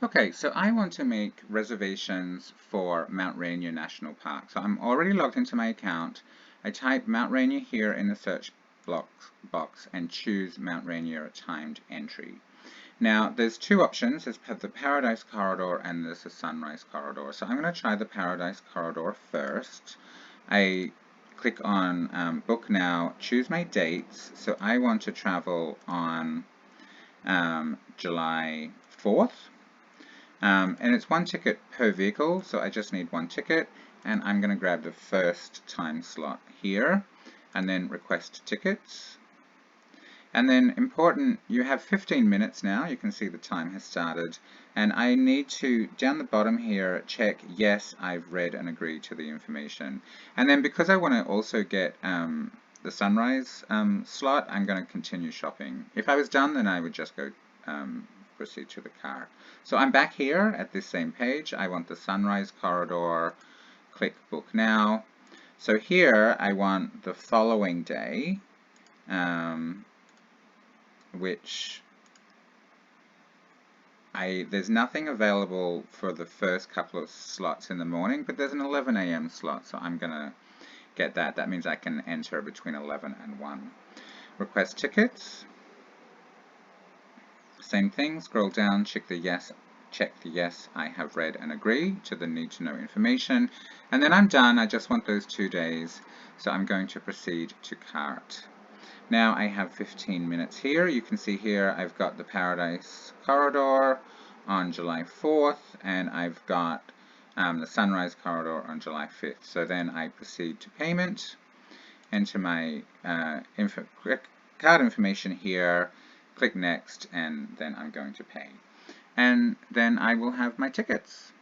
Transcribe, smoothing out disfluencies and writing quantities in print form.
Okay, so I want to make reservations for Mount Rainier National Park. So I'm already logged into my account. I type Mount Rainier here in the search box and choose Mount Rainier timed entry. Now, there's two options. There's the Paradise Corridor and there's the Sunrise Corridor. So I'm going to try the Paradise Corridor first. I click on Book Now, choose my dates. So I want to travel on July 4th. And it's one ticket per vehicle, so I just need one ticket, and I'm going to grab the first time slot here, and then request tickets. And then important, you have 15 minutes now, you can see the time has started, and I need to, down the bottom here, check yes, I've read and agreed to the information. And then because I want to also get the sunrise slot, I'm going to continue shopping. If I was done, then I would just go proceed to the car. So I'm back here at this same page. I want the sunrise corridor, click book now. So here I want the following day, which there's nothing available for the first couple of slots in the morning, but there's an 11 a.m. slot, so I'm going to get that. That means I can enter between 11 and 1. Request tickets. Same thing, scroll down, check the yes I have read and agree to the need to know information, and then I'm done. I just want those 2 days, so I'm going to proceed to cart. Now I have 15 minutes here. You can see here I've got the Paradise Corridor on July 4th, and I've got the Sunrise Corridor on July 5th. So then I proceed to payment, enter my card information here, click next, and then I'm going to pay. And then I will have my tickets.